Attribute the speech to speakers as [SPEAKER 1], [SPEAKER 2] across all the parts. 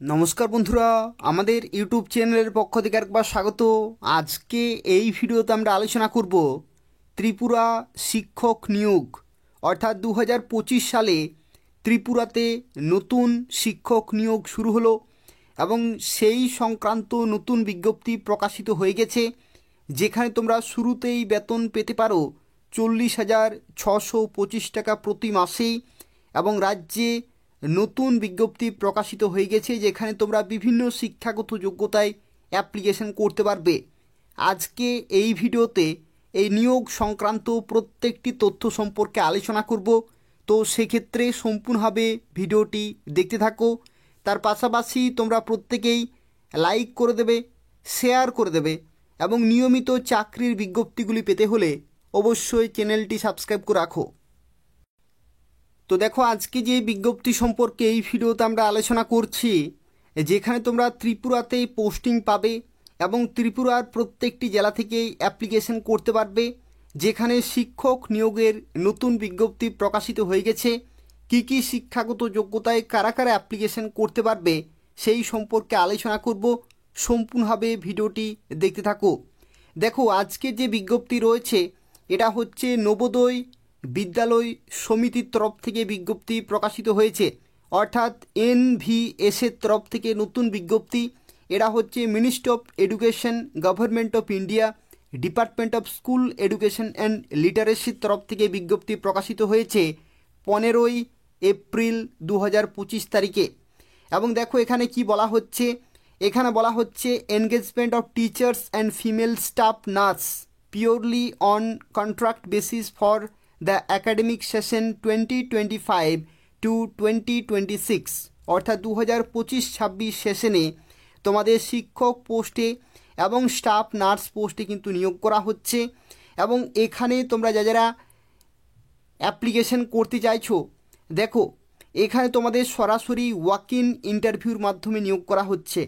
[SPEAKER 1] নমস্কার বন্ধুরা, আমাদের ইউটিউব চ্যানেলের পক্ষ থেকে একবার স্বাগত। আজকে এই ভিডিওতে আমরা আলোচনা করব ত্রিপুরা শিক্ষক নিয়োগ, অর্থাৎ 2025 সালে ত্রিপুরাতে নতুন শিক্ষক নিয়োগ শুরু হলো এবং সেই সংক্রান্ত নতুন বিজ্ঞপ্তি প্রকাশিত হয়ে গেছে, যেখানে তোমরা শুরুতেই বেতন পেতে পারো 40,625 টাকা প্রতি মাসেই। এবং রাজ্যে নতুন বিজ্ঞপ্তি প্রকাশিত হয়ে গেছে, যেখানে তোমরা বিভিন্ন শিক্ষাগত যোগ্যতায় অ্যাপ্লিকেশন করতে পারবে। আজকে এই ভিডিওতে এই নিয়োগ সংক্রান্ত প্রত্যেকটি তথ্য সম্পর্কে আলোচনা করব, তো সেক্ষেত্রে সম্পূর্ণভাবে ভিডিওটি দেখতে থাকো। তার পাশাপাশি তোমরা প্রত্যেকেই লাইক করে দেবে, শেয়ার করে দেবে এবং নিয়মিত চাকরির বিজ্ঞপ্তিগুলি পেতে হলে অবশ্যই চ্যানেলটি সাবস্ক্রাইব করে রাখো। তো দেখো, আজকে যে বিজ্ঞপ্তি সম্পর্কে এই ভিডিওতে আমরা আলোচনা করছি, যেখানে তোমরা ত্রিপুরাতেই পোস্টিং পাবে এবং ত্রিপুরার প্রত্যেকটি জেলা থেকেই অ্যাপ্লিকেশন করতে পারবে, যেখানে শিক্ষক নিয়োগের নতুন বিজ্ঞপ্তি প্রকাশিত হয়ে গেছে। কি কি শিক্ষাগত যোগ্যতায় কারা কারা অ্যাপ্লিকেশন করতে পারবে সেই সম্পর্কে আলোচনা করব। সম্পূর্ণভাবে ভিডিওটি দেখতে থাকো। দেখো, আজকে যে বিজ্ঞপ্তি রয়েছে এটা হচ্ছে নবোদয় বিদ্যালয় সমিতির তরফ থেকে বিজ্ঞপ্তি প্রকাশিত হয়েছে, অর্থাৎ NVS-এর তরফ থেকে নতুন বিজ্ঞপ্তি। এরা হচ্ছে ministry of education, government of India, department of school education and লিটারেসির তরফ থেকে বিজ্ঞপ্তি প্রকাশিত হয়েছে 15ই এপ্রিল 2025 তারিখে। এবং দেখো এখানে কি বলা হচ্ছে, এখানে বলা হচ্ছে engagement of teachers and female staff nurse purely on contract basis for the academic session 2025 to 2026, অর্থাৎ 2025-26 সেশনে তোমাদের শিক্ষক পোস্টে এবং স্টাফ নার্স পোস্টে কিন্তু নিয়োগ করা হচ্ছে। এবং এখানে তোমরা যারা অ্যাপ্লিকেশন করতে চাইছো, দেখো এখানে তোমাদের সরাসরি ওয়াক ইন ইন্টারভিউর মাধ্যমে নিয়োগ করা হচ্ছে।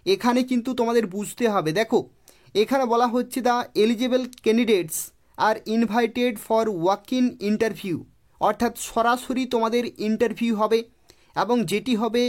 [SPEAKER 1] এখানে কিন্তু তোমাদের বুঝতে হবে, দেখো এখানে বলা হচ্ছে the eligible candidates are invited for walk in interview, অর্থাৎ সরাসরি তোমাদের ইন্টারভিউ হবে এবং যেটি হবে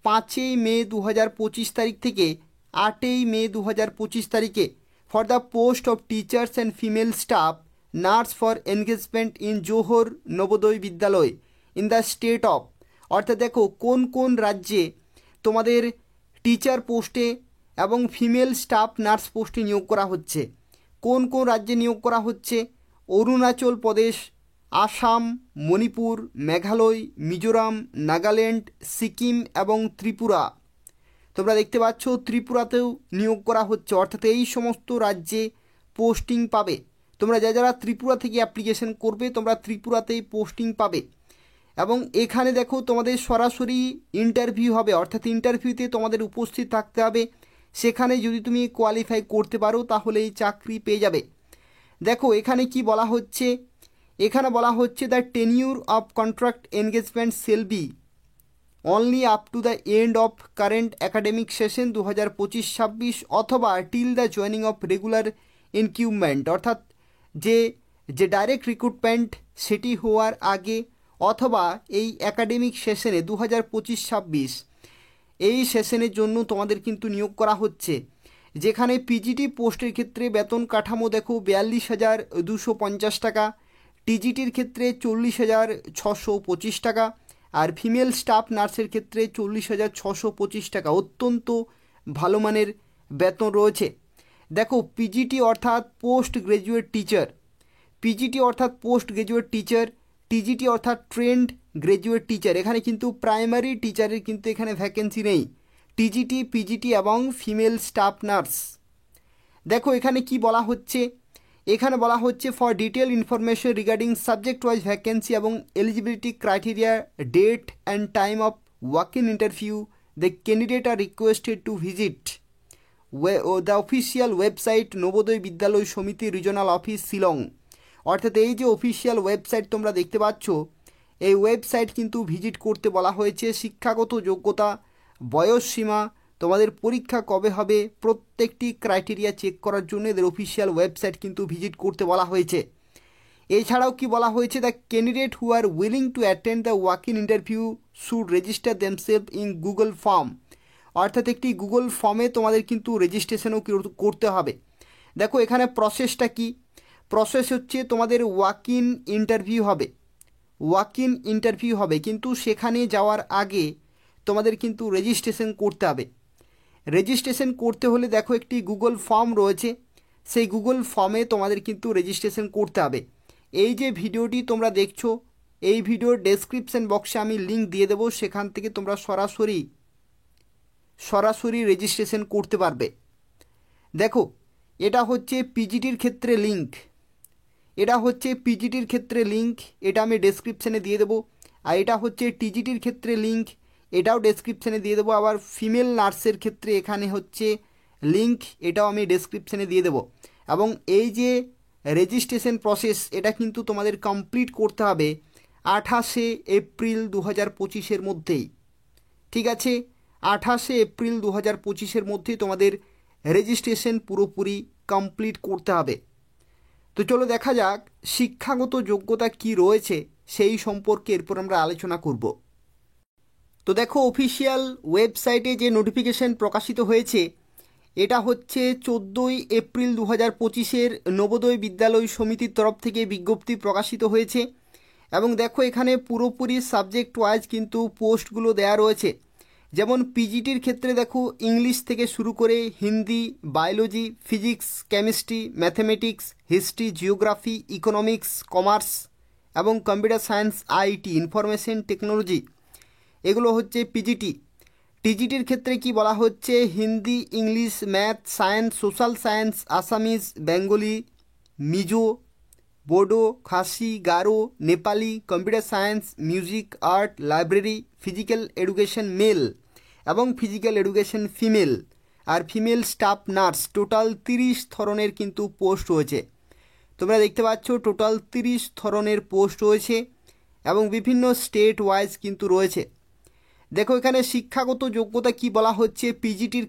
[SPEAKER 1] 5ই মে 2025 তারিখ থেকে 8ই মে 2025 তারিখে for the post of teachers and female staff nurse for engagement in Jawahar Navodaya Vidyalaya in the state of, অর্থাৎ দেখো কোন কোন রাজ্যে তোমাদের টিচার পোস্টে এবং ফিমেল স্টাফ নার্স পোস্টে নিয়োগ করা হচ্ছে। কোন কোন রাজ্যে নিয়োগ করা হচ্ছে: অরুণাচল প্রদেশ, আসাম, মণিপুর, মেঘালয়, মিজোরাম, নাগাল্যান্ড, সিকিম এবং ত্রিপুরা। তোমরা দেখতে পাচ্ছ ত্রিপুরাতেও নিয়োগ করা হচ্ছে, অর্থাৎ এই সমস্ত রাজ্যে পোস্টিং পাবে। তোমরা যারা ত্রিপুরা থেকে অ্যাপ্লিকেশন করবে তোমরা ত্রিপুরাতেই পোস্টিং পাবে। এবং এখানে দেখো তোমাদের সরাসরি ইন্টারভিউ হবে, অর্থাৎ ইন্টারভিউতে তোমাদের উপস্থিত থাকতে হবে। সেখানে যদি তুমি কোয়ালিফাই করতে পারো তাহলে এই চাকরি পেয়ে যাবে। দেখো এখানে কি বলা হচ্ছে, এখানে বলা হচ্ছে the tenure of contract engagement shall be only up to the end of current academic session 2025-26 অথবা till the joining of regular incumbent, অর্থাৎ যে ডাইরেক্ট রিক্রুটমেন্ট সেটি হওয়ার আগে অথবা এই অ্যাকাডেমিক সেশনে 2025-26 এই সেশনের জন্য তোমাদের কিন্তু নিয়োগ করা হচ্ছে। যেখানে পিজিটি পোস্টের ক্ষেত্রে বেতন কাঠামো দেখো 42,250 টাকা, টিজিটির ক্ষেত্রে 40,625 টাকা, আর ফিমেল স্টাফ নার্সের ক্ষেত্রে 40,625 টাকা। অত্যন্ত ভালো মানের বেতন রয়েছে। দেখো পিজিটি অর্থাৎ পোস্ট গ্র্যাজুয়েট টিচার, পিজিটি অর্থাৎ পোস্ট গ্র্যাজুয়েট টিচার, টিজিটি অর্থাৎ ট্রেন্ড গ্র্যাজুয়েট টিচার। এখানে কিন্তু প্রাইমারি টিচারের কিন্তু এখানে ভ্যাকেন্সি নেই। টিজিটি, পিজিটি এবং ফিমেল স্টাফ নার্স। দেখো এখানে কি বলা হচ্ছে, এখানে বলা হচ্ছে for detail information regarding subject wise vacancy এবং eligibility criteria, date and time of walk in interview, the candidate are requested to visit the official website Navodaya Vidyalaya Samiti regional office Shillong. অর্থাৎ এই যে অফিসিয়াল ওয়েবসাইট তোমরা দেখতে পাচ্ছ, এই ওয়েবসাইট কিন্তু ভিজিট করতে বলা হয়েছে। শিক্ষাগত যোগ্যতা, বয়সসীমা, তোমাদের পরীক্ষা কবে হবে, প্রত্যেকটি ক্রাইটেরিয়া চেক করার জন্য এদের অফিসিয়াল ওয়েবসাইট কিন্তু ভিজিট করতে বলা হয়েছে। এছাড়াও কি বলা হয়েছে, the candidate who are willing to attend the walk in interview should register themselves in Google form, অর্থাৎ একটি গুগল ফর্মে তোমাদের কিন্তু রেজিস্ট্রেশনও করতে হবে। দেখো এখানে প্রসেসটা কি, প্রসেস হচ্ছে তোমাদের ওয়াক ইন ইন্টারভিউ হবে, কিন্তু সেখানে যাওয়ার আগে তোমাদের কিন্তু রেজিস্ট্রেশন করতে হবে। রেজিস্ট্রেশন করতে হলে দেখো একটি গুগল ফর্ম রয়েছে, সেই গুগল ফর্মে তোমাদের কিন্তু রেজিস্ট্রেশন করতে হবে। এই যে ভিডিওটি তোমরা দেখছো, এই ভিডিওর ডেসক্রিপশন বক্সে আমি লিঙ্ক দিয়ে দেবো, সেখান থেকে তোমরা সরাসরি রেজিস্ট্রেশন করতে পারবে। দেখো এটা হচ্ছে পিজিটির ক্ষেত্রে লিঙ্ক, এটা আমি ডেসক্রিপশানে দিয়ে দেবো। আর এটা হচ্ছে টিজিটির ক্ষেত্রে লিঙ্ক, এটাও ডেসক্রিপশানে দিয়ে দেবো। আবার ফিমেল নার্সের ক্ষেত্রে এখানে হচ্ছে লিঙ্ক, এটাও আমি ডেসক্রিপশানে দিয়ে দেবো। এবং এই যে রেজিস্ট্রেশন প্রসেস, এটা কিন্তু তোমাদের কমপ্লিট করতে হবে 28শে এপ্রিল 2025 মধ্যেই। ঠিক আছে, 28শে এপ্রিল 2025 মধ্যেই তোমাদের রেজিস্ট্রেশন পুরোপুরি কমপ্লিট করতে হবে। তো চলো দেখা যাক শিক্ষাগত যোগ্যতা কি রয়েছে সেই সম্পর্কে এরপর আমরা আলোচনা করব। তো দেখো অফিসিয়াল ওয়েবসাইটে যে নোটিফিকেশন প্রকাশিত হয়েছে, এটা হচ্ছে 14ই এপ্রিল 2025 নবোদয় বিদ্যালয় সমিতির তরফ থেকে বিজ্ঞপ্তি প্রকাশিত হয়েছে। এবং দেখো এখানে পুরোপুরি সাবজেক্ট ওয়াইজ কিন্তু পোস্টগুলো দেয়া রয়েছে। যেমন পিজিটির ক্ষেত্রে দেখো ইংলিশ থেকে শুরু করে Hindi, biology, physics, chemistry, mathematics, history, geography, economics, commerce এবং computer science, IT, information technology, এগুলো হচ্ছে পিজিটি। টিজিটির ক্ষেত্রে কি বলা হচ্ছে, Hindi, English, math, science, social science, Assamese, Bengali, Mizo, Bodo, Khasi, Garo, Nepali, computer science, music, art, library, physical education male এবং ফিজিক্যাল এডুকেশন ফিমেল, আর ফিমেল স্টাফ নার্স, টোটাল 30 ধরনের কিন্তু পোস্ট রয়েছে। তোমরা দেখতে পাচ্ছ টোটাল 30 ধরনের পোস্ট রয়েছে এবং বিভিন্ন স্টেট ওয়াইজ কিন্তু রয়েছে। দেখো এখানে শিক্ষাগত যোগ্যতা কি বলা হচ্ছে পিজিটির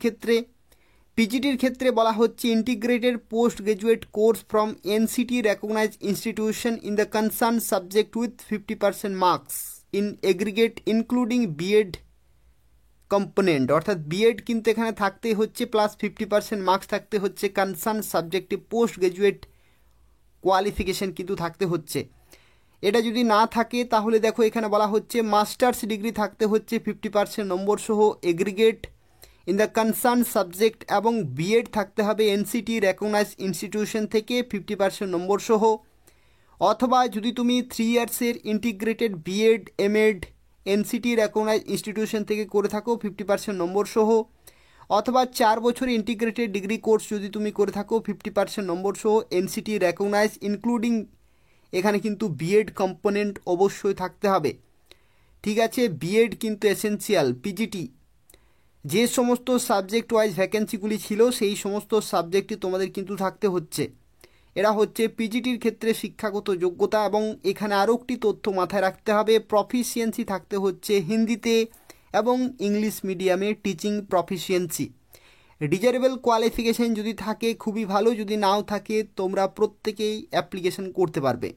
[SPEAKER 1] ক্ষেত্রে বলা হচ্ছে integrated post graduate course from NCT recognized institution in the concern subject with 50% marks in aggregate including BEd component, অর্থাৎ বিএড কিন্তু এখানে থাকতে হচ্ছে প্লাস 50% মার্কস থাকতে হচ্ছে, কনসার্ন সাবজেক্টে পোস্ট গ্রাজুয়েট কোয়ালিফিকেশন কিন্তু থাকতে হচ্ছে। এটা যদি না থাকে তাহলে দেখো এখানে বলা হচ্ছে মাস্টার্স ডিগ্রি থাকতে হচ্ছে 50% নম্বর সহ aggregate in the concern subject, এবং বিএড থাকতে হবে এনসিটি রেকগনাইজড ইনস্টিটিউশন থেকে 50% নম্বর সহ। অথবা যদি তুমি 3 ইয়ার্সের integrated BEd MEd NCT recognized institution থেকে করে থাকো 50% নম্বর সহ, অথবা 4 বছরের ইন্টিগ্রেটেড ডিগ্রি কোর্স যদি তুমি করে থাকো 50% নম্বর সহ এনসিটি রেকগনাইজড ইনক্লুডিং, এখানে কিন্তু বিএড কম্পোনেন্ট অবশ্যই থাকতে হবে। ঠিক আছে, বিএড কিন্তু এসেনশিয়াল। পিজিটি যে সমস্ত সাবজেক্ট ওয়াইজ ভ্যাকেন্সিগুলি ছিল সেই সমস্ত সাবজেক্টই তোমাদের কিন্তু থাকতে হচ্ছে। এরা হচ্ছে পিজিটির ক্ষেত্রে শিক্ষাগত যোগ্যতা। এবং এখানে আরও একটি তথ্য মাথায় রাখতে হবে, প্রফিসিয়েন্সি থাকতে হচ্ছে হিন্দিতে এবং ইংলিশ মিডিয়ামে টিচিং প্রফিসিয়েন্সি। ডিজারেবল কোয়ালিফিকেশান যদি থাকে খুবই ভালো, যদি নাও থাকে তোমরা প্রত্যেকেই অ্যাপ্লিকেশন করতে পারবে।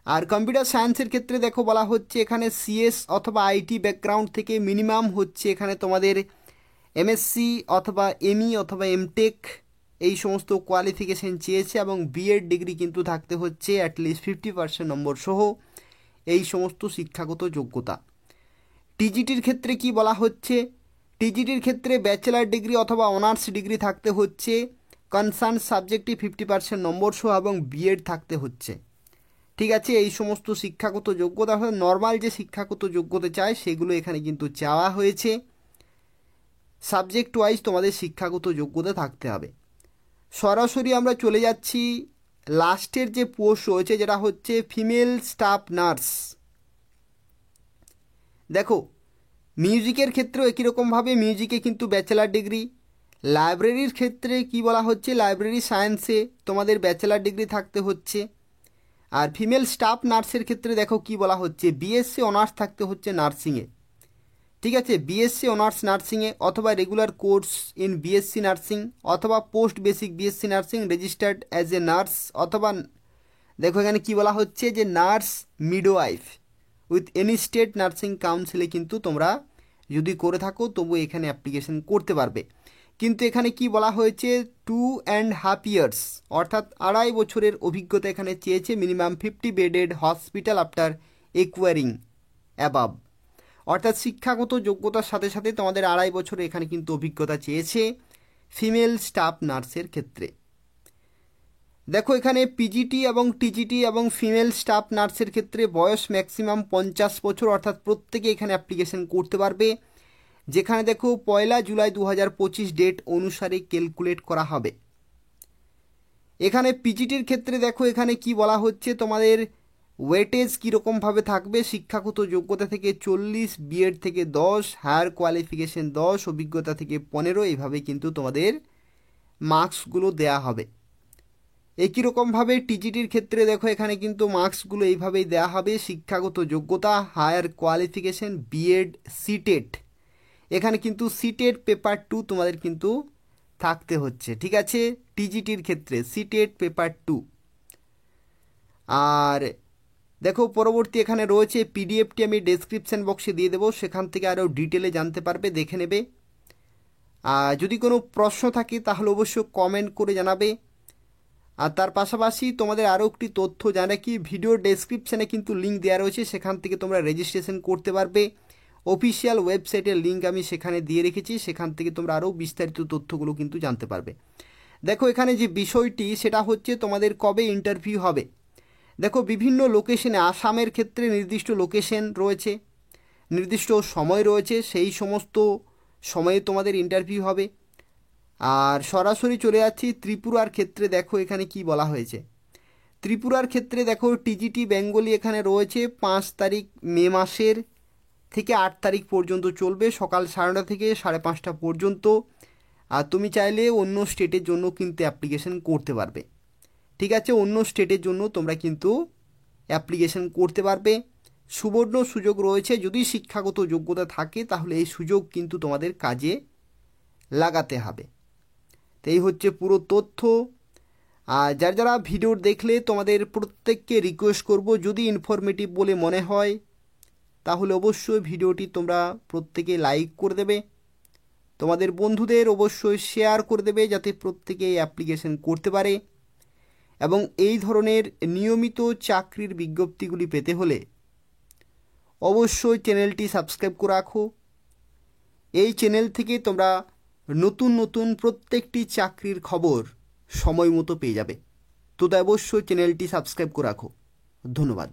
[SPEAKER 1] আর কম্পিউটার সায়েন্সের ক্ষেত্রে দেখো বলা হচ্ছে এখানে সিএস অথবা আইটি ব্যাকগ্রাউন্ড থেকে মিনিমাম হচ্ছে এখানে তোমাদের এমএসসি অথবা এমই অথবা এমটেক এই সমস্ত কোয়ালিফিকেশান চেয়েছে, এবং বিএড ডিগ্রি কিন্তু থাকতে হচ্ছে অ্যাটলিস্ট 50% নম্বর সহ এই সমস্ত শিক্ষাগত যোগ্যতা। টিজিটির ক্ষেত্রে কি বলা হচ্ছে, টিজিটির ক্ষেত্রে ব্যাচেলার ডিগ্রি অথবা অনার্স ডিগ্রি থাকতে হচ্ছে, কনসার্ন সাবজেক্টে 50% নম্বর সহ এবং বিএড থাকতে হচ্ছে। ঠিক আছে, এই সমস্ত শিক্ষাগত যোগ্যতা, নর্মাল যে শিক্ষাগত যোগ্যতা চায় সেগুলো এখানে কিন্তু চাওয়া হয়েছে। সাবজেক্ট ওয়াইজ তোমাদের শিক্ষাগত যোগ্যতা থাকতে হবে। সরাসরি আমরা চলে যাচ্ছি লাস্টের যে পোস্ট রয়েছে, যেটা হচ্ছে ফিমেল স্টাফ নার্স। দেখো মিউজিকের ক্ষেত্রেও একই রকমভাবে মিউজিকে কিন্তু ব্যাচেলার ডিগ্রি। লাইব্রেরির ক্ষেত্রে কি বলা হচ্ছে, লাইব্রেরি সায়েন্সে তোমাদের ব্যাচেলার ডিগ্রি থাকতে হচ্ছে। আর ফিমেল স্টাফ নার্সের ক্ষেত্রে দেখো কি বলা হচ্ছে, বিএসসি অনার্স থাকতে হচ্ছে নার্সিংয়ে। ঠিক আছে, বিএসসি অনার্স নার্সিংয়ে অথবা regular course in BSc nursing অথবা post basic BSc nursing registered as a nurse, অথবা দেখো এখানে কি বলা হচ্ছে যে nurse midwife with any state nursing কাউন্সিলে কিন্তু তোমরা যদি করে থাকো তবু এখানে অ্যাপ্লিকেশন করতে পারবে। কিন্তু এখানে কি বলা হয়েছে, 2.5 years অর্থাৎ 2.5 বছরের অভিজ্ঞতা এখানে চেয়েছে, minimum 50 bedded hospital after acquiring above, অর্থাৎ শিক্ষাগত যোগ্যতার সাথে সাথে তোমাদের 2.5 বছর এখানে কিন্তু অভিজ্ঞতা চেয়েছে ফিমেল স্টাফ নার্সের ক্ষেত্রে। দেখো এখানে পিজিটি এবং টিজিটি এবং ফিমেল স্টাফ নার্সের ক্ষেত্রে বয়স ম্যাক্সিমাম 50 বছর, অর্থাৎ প্রত্যেকে এখানে অ্যাপ্লিকেশন করতে পারবে। যেখানে দেখো 1 জুলাই 2025 ডেট অনুসারে ক্যালকুলেট করা হবে। এখানে পিজিটির ক্ষেত্রে দেখো এখানে কি বলা হচ্ছে, তোমাদের ওয়েটেজ কীরকমভাবে থাকবে, শিক্ষাগত যোগ্যতা থেকে 40, বিএড থেকে 10, হায়ার কোয়ালিফিকেশন 10, অভিজ্ঞতা থেকে 15, এইভাবে কিন্তু তোমাদের মার্কসগুলো দেয়া হবে। একই রকমভাবে টিজিটির ক্ষেত্রে দেখো এখানে কিন্তু মার্কসগুলো এইভাবেই দেওয়া হবে, শিক্ষাগত যোগ্যতা, হায়ার কোয়ালিফিকেশন, বিএড, সিটেট, এখানে কিন্তু সিটেট পেপার 2 তোমাদের কিন্তু থাকতে হচ্ছে, ঠিক আছে। টিজিটির ক্ষেত্রে সিটেট পেপার 2। আর দেখো পরবর্তী এখানে রয়েছে পিডিএফটি, আমি ডেসক্রিপশান বক্সে দিয়ে দেবো, সেখান থেকে আরও ডিটেলে জানতে পারবে, দেখে নেবে। আর যদি কোনো প্রশ্ন থাকে তাহলে অবশ্যই কমেন্ট করে জানাবে। আর তার পাশাপাশি তোমাদের আরও একটি তথ্য জানা কি, ভিডিওর ডেসক্রিপশানে কিন্তু লিঙ্ক দেওয়া রয়েছে, সেখান থেকে তোমরা রেজিস্ট্রেশন করতে পারবে। অফিসিয়াল ওয়েবসাইটের লিঙ্ক আমি সেখানে দিয়ে রেখেছি, সেখান থেকে তোমরা আরও বিস্তারিত তথ্যগুলো কিন্তু জানতে পারবে। দেখো এখানে যে বিষয়টি সেটা হচ্ছে তোমাদের কবে ইন্টারভিউ হবে। দেখো বিভিন্ন লোকেশনে, আসামের ক্ষেত্রে নির্দিষ্ট লোকেশন রয়েছে, নির্দিষ্ট সময় রয়েছে, সেই সমস্ত সময়ে তোমাদের ইন্টারভিউ হবে। আর সরাসরি চলে যাচ্ছি ত্রিপুরার ক্ষেত্রে, দেখো এখানে কি বলা হয়েছে। ত্রিপুরার ক্ষেত্রে দেখো টিজিটি বেঙ্গলি এখানে রয়েছে 5 তারিখ মে মাসের থেকে 8 তারিখ পর্যন্ত চলবে, সকাল 9:30 থেকে 5:30 পর্যন্ত। আর তুমি চাইলে অন্য স্টেটের জন্য কিন্তু অ্যাপ্লিকেশন করতে পারবে, ঠিক আছে। অন্য স্টেটের জন্য তোমরা কিন্তু অ্যাপ্লিকেশন করতে পারবে, সুবর্ণ সুযোগ রয়েছে। যদি শিক্ষাগত যোগ্যতা থাকে তাহলে এই সুযোগ কিন্তু তোমাদের কাজে লাগাতে হবে। তো এই হচ্ছে পুরো তথ্য। আর যারা ভিডিও দেখলে তোমাদের প্রত্যেককে রিকোয়েস্ট করব, যদি ইনফরমেটিভ বলে মনে হয় তাহলে অবশ্যই ভিডিওটি তোমরা প্রত্যেকে লাইক করে দেবে, তোমাদের বন্ধুদের অবশ্যই শেয়ার করে দেবে, যাতে প্রত্যেকে এই অ্যাপ্লিকেশন করতে পারে। এবং এই ধরনের নিয়মিত চাকরির বিজ্ঞপ্তিগুলি পেতে হলে অবশ্যই চ্যানেলটি সাবস্ক্রাইব করে রাখো। এই চ্যানেল থেকে তোমরা নতুন নতুন প্রত্যেকটি চাকরির খবর সময় মতো পেয়ে যাবে। তো অবশ্যই চ্যানেলটি সাবস্ক্রাইব করে রাখো। ধন্যবাদ।